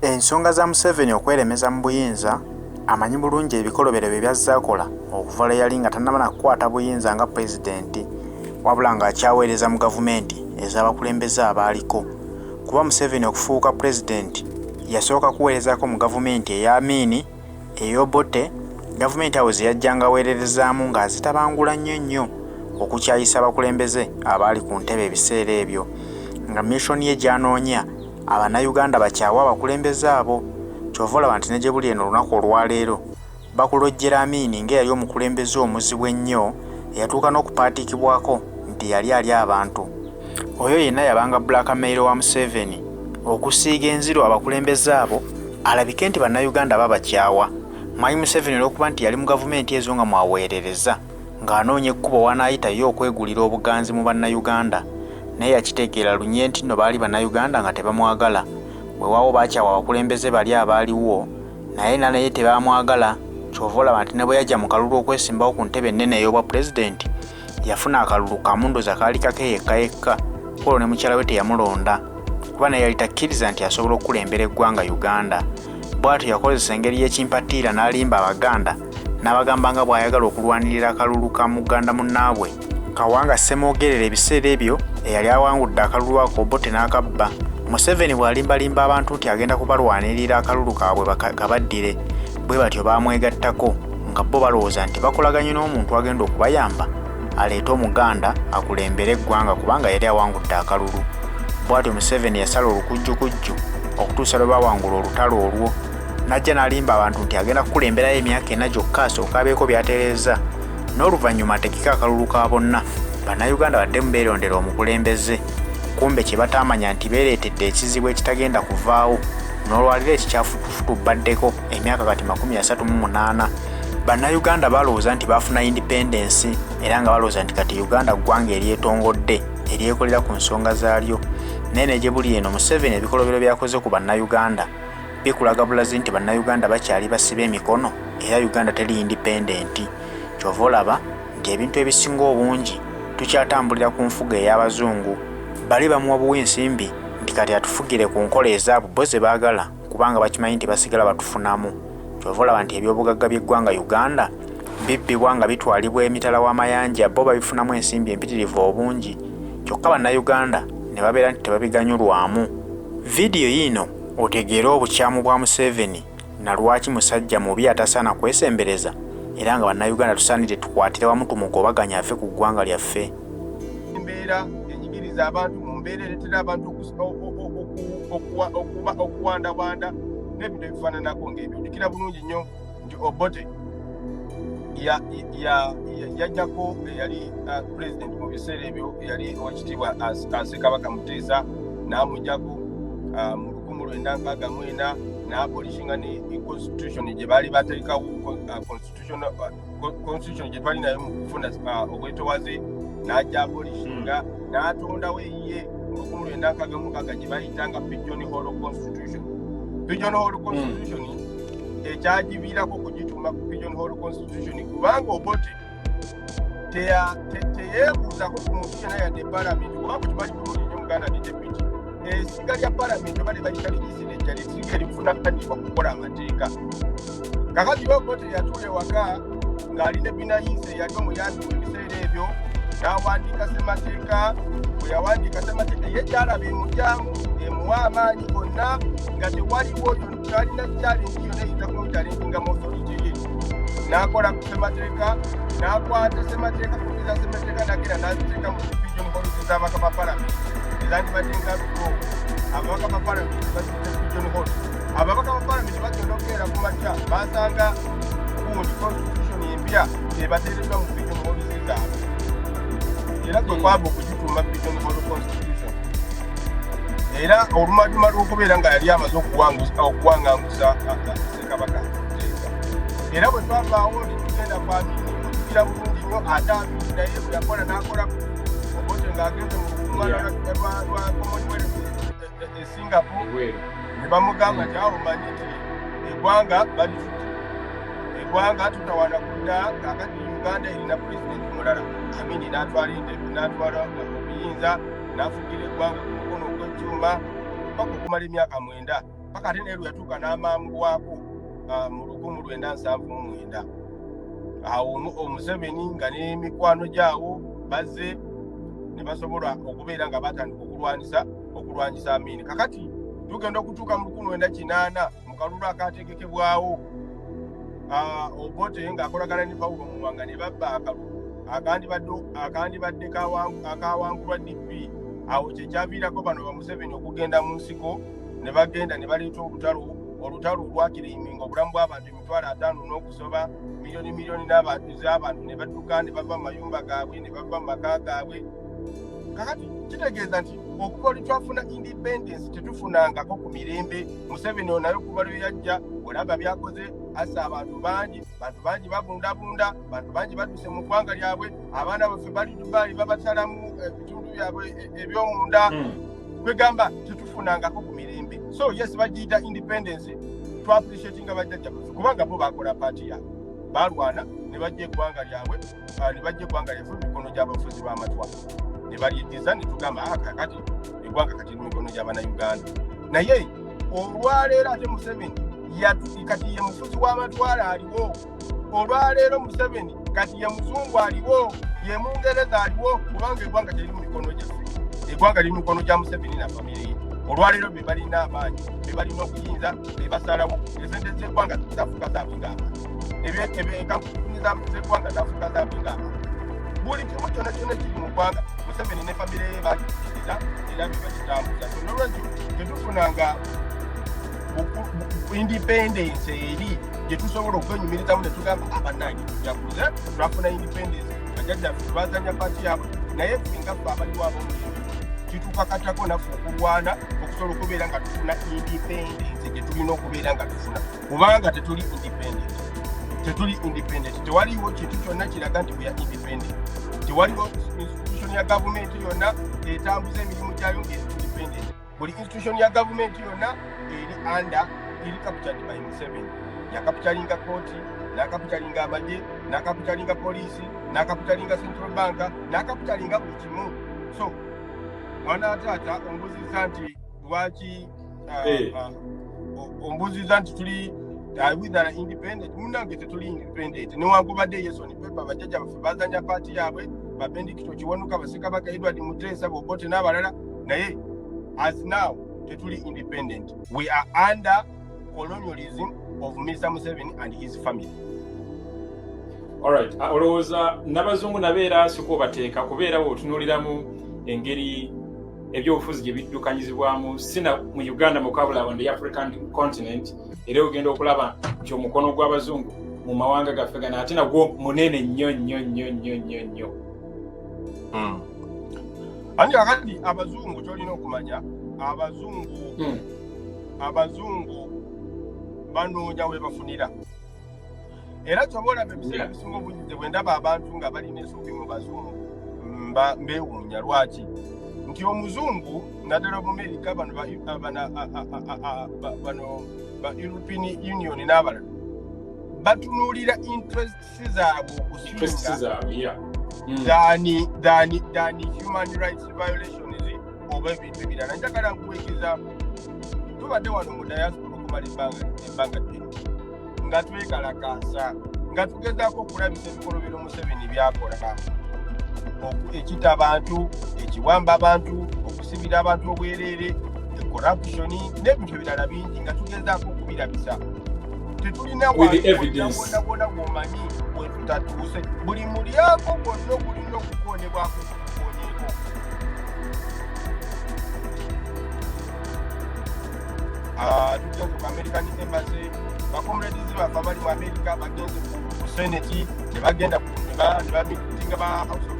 Ensonga za Museveni okweremeza mu buyinza amanyi bulungi ebikolobero bye byazza akola okuva lwe yali nga tannaba na kukwata buyinza nga pulezidenti wabula ng'akyaweereza mu gavumenti ez'abakulembeze abaaliko. Kuba Museveni okufuuka pulezidenti yasooka kuweerezaako mu gavumenti eya Amin, ey'Obote, gavumenti awo ze yajjanga aweererezaamu ng'azitabangula nnyo okukyayisa abakulembeze abaali ku ntebe ebiseera ebyo, nga missoni ye gy'anoonya Abannayuganda bakyawa abakulembeze abo. Kyova olaba nti ne gye buli eno olunaku olwaleero bakulojjera Amin ng'eyali omukulembeze omuzibu ennyo eyatuuka n'okupaatikibwako nti yali ali abantu. Oyo yenna yabanga blackmail wa Museveni okusiiga enziro abakulembeze abo alabike nti Bannayuganda babakyawa. Mwanyi Museveni olw'okuba nti yali mu gavumenti ezo nga mwaweerereza ng'anoonya ekkubo wanaayitayo okwegulira obuganzi mu Bannayuganda, naye yakitegeera lunye nti nno baali Bannayuganda nga tebamwagala. Weewaawo baakyawa abakulembeze bali abaaliwo naye tebamwagala. Kyova olaba nti ne bwe yajja mu kalulu okwesimbawo ku ntebe ennene ey'obwa pulezidenti yafuna akalulu kamundoza kaali kake yekka olwo ne mukyala we teyamulonda kuba naye yali takkiriza nti asobola okukulembera eggwanga Uganda. Bw'atyo yakozesa engeri y'ekimpatiira n'alimba Abaganda n'abagamba nga bw'ayagala okulwanirira akalulu ka muganda munnaabwe Kawanga Ssemwogerere ebiseera ebyo eyali awangudde akalulu ako Obote n'akabba. Museveni bw'alimbalimba abantu nti agenda kubalwanirira akalulu kaabwe kabaddire, bwe batyo baamwegattako nga bo balowooza nti bakolaganye n'omuntu agenda okubayamba aleete Omuganda akulembere eggwanga kubanga yali awangudde akalulu. Bw'atyo Museveni yasala olukujjukujju okutuusa lwe bawangula olutalo olwo. Najja n'alimba abantu nti agenda kukulemberayo emyaka 4 gyokka asooka abeeko by'atereeza, n'oluvannyuma ategeka akalulu ka bonna Bannayuganda baddemu beerondera omukulembeze. Kumbe kye bataamanya nti beereetedde ekizibu ekitagenda kuvaawo, n'olwaliro ekikyafutufutu baddeko emyaka kati 38. Bannayuganda balowooza nti baafuna independence era nga balowooza nti kati Uganda ggwanga eryetongodde eryekolera ku nsonga zaalyo. Naye ne gye buli eno Museveni ebikolobero byakoze ku Bannayuganda bikulaga bulazi nti Bannayuganda bakyali basiba emikono era Uganda teri independenti. Kyova olaba nti ebintu ebisinga obungi tukyatambulira ku nfuga ey'Abazungu. Bali bamuwa buwa ensimbi nti kati atufugire ku nkola ezaabo bo ze baagala kubanga bakimanyi nti basigala batufunamu. Kyova olaba nti ebyobugagga by'eggwanga Uganda bibbibwa nga bitwalibwa emitala w'amayanja, bo babifunamu ensimbi empitirivu obungi, kyokka Bannayuganda ne babeera nti tebabiganyulwamu. Vidiyo yino otegeera obukyamu bwa Museveni na lwaki musajja mubi atasaana kwesembereza era nga Bannayuganda tusaanire tukwatire wamu tumugobaganya ave ku ggwanga lyaffe. Embeera enyigiriza abantu mu mbeera ereetera abantu okuwandawanda n'ebintu ebifaananako ng'ebyo. Ojjukira bulungi nnyo nti Obote yajjako eyali pulezidenti mu biseera ebyo eyali owekitiibwa Ssekabaka Muteesa n'amuggyako mu 1964 n'abolishinga ne constitution gye baali bateekawo constitution gye twali nayo mu kufuna obwetowaze n'ajja abolishinga n'atondawo eyiye mu 1966 gye bayitanga Pigeon Hole Constitution. Pigeon Hole Constitution ekyagiviirako kugituuma Pigeon Hole Constitution kubanga Obote teyeebuuzako ku muntu yenna yadde palamenti kubanga kimanyi bulungi nnyo Muganda ne deputy essiga lya palamenti oba ne bayita legislature lisiga erivunaganibwa kukola amateeka. Kakati Obote yatuula ewaka ng'alina binayinza eyali omuyambi mu biseera ebyo n'awandiika ssemateeka. Bwe yawandiika ssemateeka ye gyalaba emujyamu emuwa amaanyi gonna nga tewaliwo talina challenge yonna eyinza kumutalinga mu authority ye. N'akola ku ssemateeka n'akwata ssemateeka kukiza ssemateeka nagera n'aziteeka mu Pigeon Hole z'ababaka ba palamenti ezandibadde nga lugo. Ababaka ba palamenti bazite Pigeon Hole. Ababaka ba palamenti bagenda okubeera ku makya basanga gundi constitution empya ebateereddwa mu Pigeon Hole zaabwe era gwe kwaba okugituuma Pigeon Hole Constitution. Era olumaluma lw'okubeera nga yali amaze okuwanganguza Ssekabaka Muteesa. Era bwe twavaawo ne tugenda ku Amin okugira bulungi nnyo ate Amin naye bwe yakola n'akolaku Obote ng'agenze mu lukuŋŋaana lwa Commonwealth e Singapore ne bamugamba nti awo manyi nti eggwanga balituti eggwanga tutawana kudda kakati Uganda erina pulezidenti mulala. Amin n'atwala obuyinza n'afugira eggwanga ku mukono ogw'ekyuma paka okumala emyaka 9. paka ate neero yatuuka n'amambwako mu 1979 awo Museveni nga n'emikwano gyawo bazze ne basobola okubeera nga batandika okulwanyisa Amin. Kakati tugenda okutuuka mu 1980 mu kalulu akategekebwawo Obote ng'akolagana ne Paulo Muwanga ne babba akalulu akandibadde akawangulwa DP. Awo kyekyaviirako bano ba Museveni okugenda mu nsiko ne bagenda ne baleeta olutalo olwakiriiminga obulamu bw'abantu 5,000 n'okusoba miliyoni z'abantu ne badduka ne bava mu mayumba gaabwe ne bava mu maka gaabwe. Kakati kitegeeza nti okuva lwe twafuna independence tetufunangako ku mirembe. Museveni onayo kuba lwe yajja olaba byakoze assa abantu bangi babundabunda, bantu bangi badduse mu ggwanga lyabwe, abaana baffe bali Dubai babasalamu ebitundu byabwe ebyomunda. Kwegamba tetufunangako ku mirembe. So yes, bagiyita independence to appreciate nga bajjajja baffe kubanga bo bakola paati yaabwe balwana ne bajja eggwanga lyabwe mu mikono gy'abafuzi b'amatwale ne balyeddiza ne tugamba kakati eggwanga kati mu mikono gy'Abannayuganda. Naye olwaleero ate Museveni kati ye mufuzi w'amatwale aliwo. Olwaleero Museveni kati ye muzungu aliwo, ye Mungereza aliwo kubanga eggwanga teriri mu mikono gyaffe. Eggwanga liri mu mikono gya Museveni na famire ye. Olwaleero be balina amaanyi, be balina okuyinza, be basalawo esente z'eggwanga zafuuka zaabinga kampuni z'eggwanga zafuuka zaabinga buli kimu kyonna kiri mu ggwanga Museveni ne famire ye bakikiriza era bebakitambuza. Nolwekyo tetufunanga independence eri gye tusobola okwenyumirizamu ne tugamba abannange tujaguze twafuna independence bajjajjaffe twazanya paati yaabwe, naye ffe nga ffe abaliwo ab'omulembe kitukakatako naffe okulwana okusobola okubeera nga tufuna independence gye tulina okubeera nga tufuna, kubanga tetuli independent. Tewaliwo kintu kyonna kiraga nti we are independent. Tewaliwo institution ya gavumenti yonna etambuza emirimu gyayo ng'eri independent. Buli institution ya gavumenti yonna eri captured by Museveni. Yakapitalinga kooti, nakapitalinga amagye, nakapitalinga polisi, nakapitalinga central bank, nakapitalinga buli kimu. So mwana taata ombuziza nti lwaki ombuziza nti tuli wither independent. Munange tetuli independent. Newankubadde Yesoni Pepa bajjajja baffe bazanya paati yaabwe, Babendikito Kiwanuka, Bassekabaka Edward Muteesa, Obote n'abalala, naye as now tetuli independent. We are under colonialism of Mr. Museveni and his family. Alright, olowooza n'abazungu nabeera siko bateeka kubeera bw'otunuuliramu engeri ebyobufuzi gye biddukanyizibwamu sina mu Uganda mukabula on the African continent, era ogenda okulaba nti omukono gw'abazungu mu mawanga gaffe gano ate nagwo munene nnyo. Ani kakati abazungu kyolina okumanya, abazungu banoonya we bafunira. Era kyobola ebiseera bisinga obungi bwe ndaba abantu nga balina ensobi mu bazungu mbeewuunya. Lwaki? Nti omuzungu naddala Obumerika bano ba European Union n'abalala batunuulira interests zaabwe okusinga than human rights violations oba ebintu ebirala. Njagala nkuweekeza, tubadde wano mu diaspora okumala ebbanga ddene nga twekalakaasa nga tugezaako okulabisa ebikolobero Museveni byakola, ekita abantu, ekiwamba abantu, okusibira abantu obwereere, corruption n'ebintu ebirala bingi nga tugezaako okubirabisa. Tetulina wabona bw'omanyi bwe tutatuuse. Buli mulyango gwonna ogulina okukoonebwako tukukoonyeko. Tugenze ku American Embassy, bakomuledizi baffe abali mu Amerika bagenze ku Senate ne bagenda ne bamitinga ba House of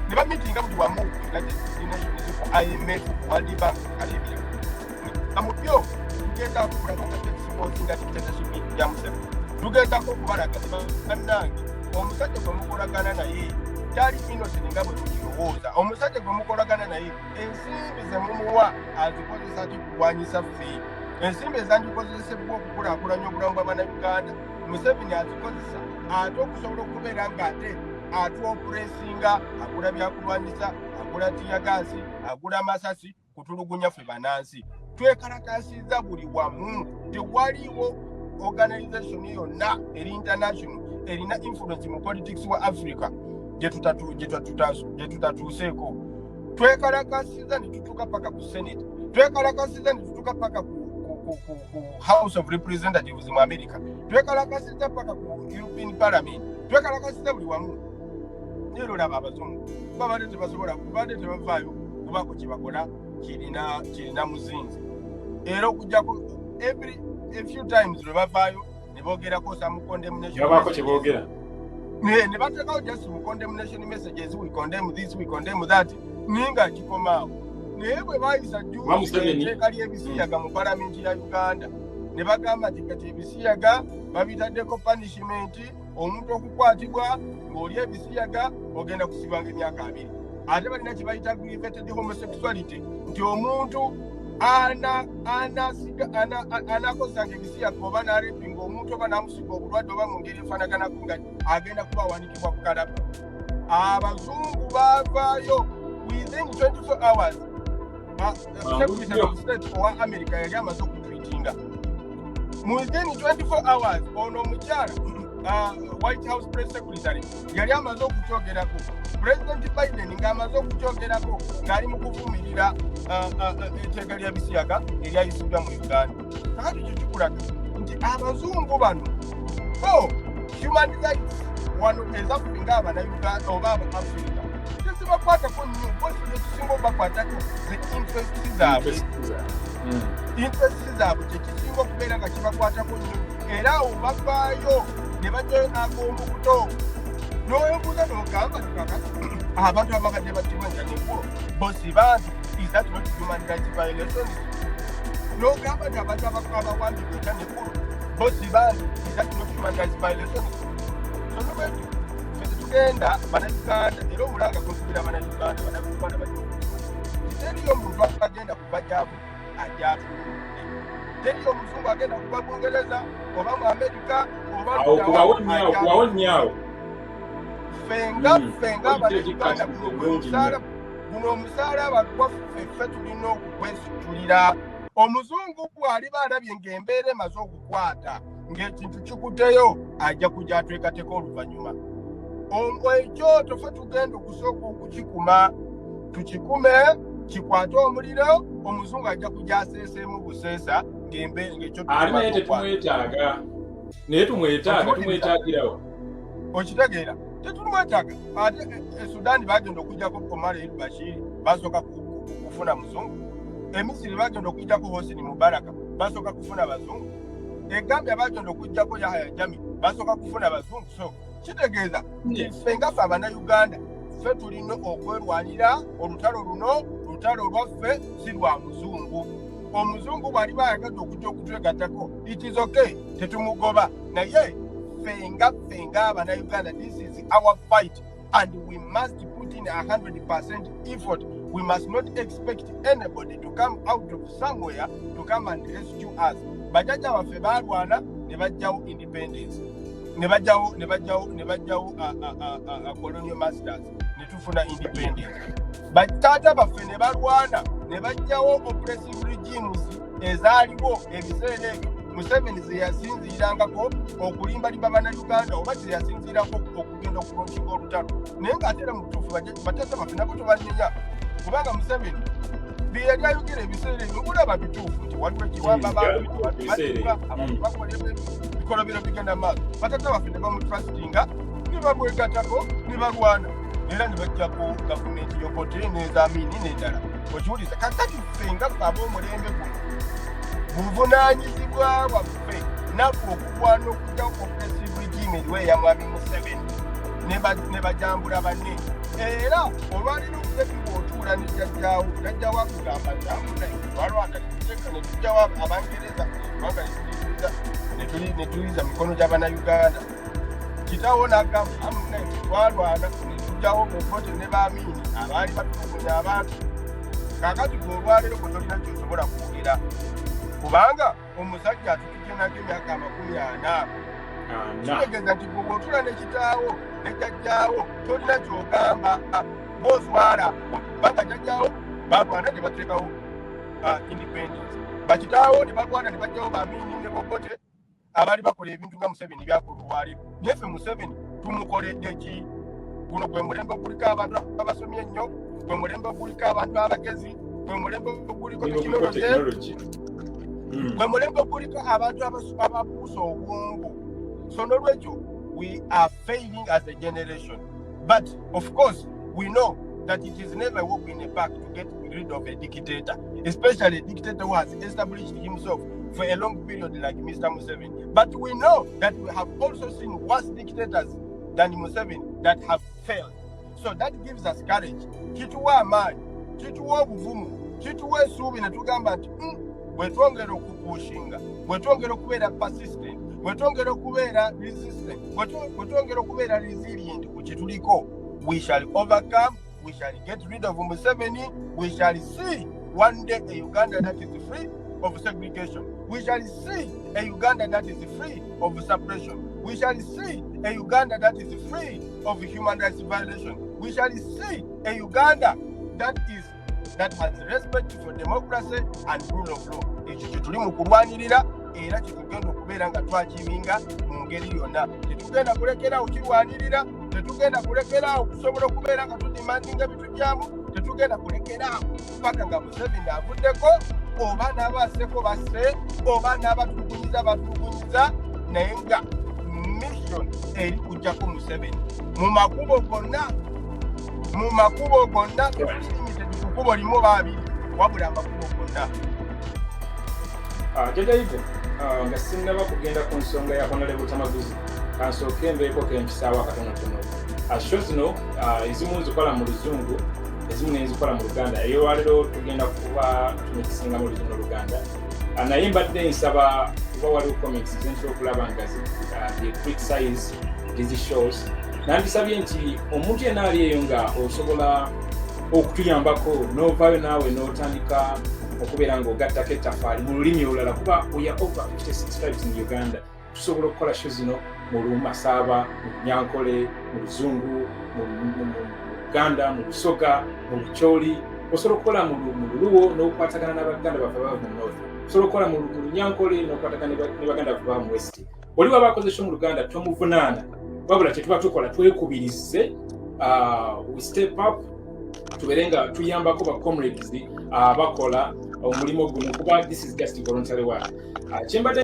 ne bamitinga buli wamu United Nations, IMF, World Bank, Arabia. Amupyo tugenda okulaba nga dictatorship ya Museveni. Tugendako okubalaga bannange omusajja gwe mukolagana naye tali innocent nga bwe tukirowooza. Omusajja gwe mukolagana naye ensimbi ze mumuwa azikozesa ati kulwanyisa ffe. Ensimbi ezandikozesebwa okukulaakulanya obulamu bw'Abannayuganda, Museveni azikozesa ate okusobola okubeera ng'ate atuopuresinga, agula byakulwanyisa, agula tiyagaasi, agula masasi, kutulugunya ffe banansi twekalakasiza buli wamu tewaliwo organization yonna eri international erina influence mu politics wa Africa gye tutatuuseeko twekalakasiza ne tutuuka paka ku Senate twekalakasiza ne tutuuka paka ku House of Representatives mu America twekalakasiza paka ku European Parliament twekalakasiza buli wamu nero laba abazungu babadde tebasobola kubadde tebavaayo kubako kyebakola kirina muzinzi era okujjako a few times lwe bavaayo ne boogerako some condemnation ne bateekawo just condemnation messages, we condemn this, we condemn that, ninga kikomaawo naye bwe baayisa juuteeka ly'ebisiyaga mu palamenti ya Uganda ne bagamba nti kati ebisiyaga babitaddeko punishment, omuntu okukwatibwa ng'oli ebisiyaga ogenda kusibwanga emyaka 2 ate balina kye bayita aggravated homosexuality nti omuntu anakozanga ebisiyaga oba n'arepinga omuntu oba n'amusiga obulwadde oba mu ngeri efaanaganako nga agenda kuba awanikibwa ku kalaba. Abazungu baavaayo within 24 hours. Secretary of State wa America yali amaze okutwitinga within 24 hours. Ono omukyala White House Press Secretary yali amaze okukyogerako. President Biden ng'amaze okukyogerako ng'ali mu kuvumirira etteeka ly'ebisiyaga eryayisibwa mu Uganda. Kakati kyo kikulaga nti abazungu bano human rights wano ezakufinga abanauganda oba Africa tezibakwatako nnyo bosi kyekisinga obakwatako ze interest zaabwe kyekisinga okubeera nga kibakwatako nnyo era awo bavaayo ne bajjayo n'ag'omubuto n'oyobuuza n'ogamba kakati abantu ababadde battibwa enjanigo bosi bantu is that not human rights violations? N'ogamba nti abantu abawambibwa enjanigo bosi bantu is that not human rights violations? Sonobwetu fete tugenda bannayuganda era omulanga gwekubira bannayuganda teriyo omuntu agenda kubajaavu ajaatunde, teriyo omuzungu agenda kuba Bungereza oba mu Amerika okubawo nnyawo fenga abannayuganda guno omusaala gwaffe ffe tulina okugwesitulira. Omuzungu bw'aliba alabye ng'embeera emaze okukwata ng'ekintu kikuteyo ajja kujja atwekateko oluvannyuma. Ekyoto ffe tugenda okusooka okukikuma, tukikume kikwate omuliro, omuzungu ajja kujja aseeseemu buseesa ng'ekyoto ali naye tetumwetaaga naye tumwetaagirawo. Okitegeera tetumwetaaga. Ate Sudan bagenda okujjako Omar el-Bashir basooka kufuna muzungu. Emisiri bagenda okujjako Hosni Mubarak basooka kufuna bazungu. Egambia bagenda okujjako Yahya Jammeh basooka kufuna bazungu. So kitegeeza nti ffe nga ffe Abannayuganda ffe tulina okwerwanira olutalo luno, lutalo lwaffe si lwa muzungu. Omuzungu bw'aliba ayagala okujja okutwegattako it is okay, tetumugoba, naye ffe nga Abannayuganda this is our fight and we must put in 100% effort. We must not expect anybody to come out of somewhere to come and rescue us. Bajjajja baffe balwana ne bajjawo independence, ne bajjawo colonial masters ne tufuna independence. Bataata baffe ne balwana ne bajjawo oppressive regimes ezaaliwo ebiseera ebyo Museveni ze yasinziirangako okulimbalimba Bannayuganda oba ze yasinziirako okugenda okulonkinga olutalo. Naye ng'ate era mu butuufu bataata baffe nabo tobanyenya kubanga Museveni bye yali ayogera ebiseera ebyo bulaba bituufu nti waliwo ekiwamba abantu bakola ebikolobero bigenda maaso. Bataata baffe ne bamutrustinga ne babwegattako ne balwana era ne bajjako gavumenti yokote n'ezamini n'endala. Okiwuliza kakati ffe nga ffe ab'omulembe guno buvunaanyizibwa bwaffe naffe okulwana okujja oppressive regime eriwo eya Mwami Museveni ne bajambula banne. Era olwaliro okuzepi bw'otuula ne jjajjaawo akugamba nti amunaye twalwana ne tujjawo Abangereza kubanga ne tuliza mikono gy'Abannayuganda. Kitaawo n'agamba amunaye twalwana ne tujjawo Obote ne Bamini abaali batulugunya abantu. Kaakati gwe olwaliro gwe tolina ky'osobola kwogera kubanga omusajja atutudde nako emyaka 40. Kitegeeza nti gwe bw'otuula ne kitaawo ne jjajjaawo tolina ky'ogamba b'oswala kubanga jjajjaawo balwana gye bateekawo independence bakitaawo ne bagwana ne bajjawo bamini ne bokote abali bakola ebintu nga Museveni byakolwali neffe Museveni tumukoledde ki guno gwe mulembe guliko abantu abasomye ennyo gwe mulembe guliko abantu abagezi gwe mulembe guliko technology gwe mulembe guliko abantu ababuusa obwongo. So nolwekyo we are failing as a generation, but of course we know that it is never work in the back to get rid of a dictator, especially a dictator who has established himself for a long period like Mr. Museveni. But we know that we have also seen worse dictators than Museveni that have failed. So that gives us courage. Kituwa amani, kituwa obuvumu, kituwa esuubi ne tugamba nti bwetwongera okupushinga, bwetwongera okubeera persistent, bwetwongera okubeera resistant, bwetwongera okubeera resilient ku kituliko, we shall overcome, we shall get rid of Museveni, we shall see one day a Uganda that is free of segregation. We shall see a Uganda that is free of suppression. We shall see a Uganda that is free of human rights violation. We shall see a Uganda that has respect for democracy and rule of law. Ekyo kye tuli mu kulwanirira era kitugenda okubeera nga twakibinga mu ngeri yonna. Tetugenda kulekeraawo kirwanirira, tetugenda kulekeraawo kusobola okubeera nga tudimandinga bitujjamu, tetugenda kulekeraawo paka nga Museveni avuddeko oba n'abaaseko basse oba n'abatulugunyiza batulugunyiza, naye nga mission eri kujjako Museveni mu makubo gonna tetulimite kukubo limu babiri wabula amakubo gonna. Jadayive nga sinnaba kugenda ku nsonga ya Honorable Tamaguzi kansooke mbeeko kempisaawo akatonotono. Show zino ezimu nzikola mu Luzungu, ezimu nenzikola mu Luganda. Ey'olwaleero tugenda kuba tumikisinga mu Luganda. Naye mbadde nsaba kuba waliwo comments zentera okulaba nga the criticize these shows. Nandisabye nti omuntu yenna ali eyo nga osobola okutuyambako n'ovaayo naawe n'otandika okubeera ng'ogattako ettaffaali mu lulimi olulala, kuba we are over 56 tribes in Uganda. Tusobola okukola show zino mu Lumasaba, mu Nyankole, mu Luzungu, mu Luganda, mu Lusoga, mu Lucholi. Osobola okukola mu Luluwo n'okukwatagana n'Abaganda baffe abava mu North. Osobola okukola mu Nyankole n'okukwatagana ne Baganda baffe abava mu West. Oli waba akoze show mu Luganda tomuvunaana, wabula kye tuba tukola twekubirize, we step up tubeere nga tuyambako ba comrades bakola omulimu guno, kuba this is just voluntary work.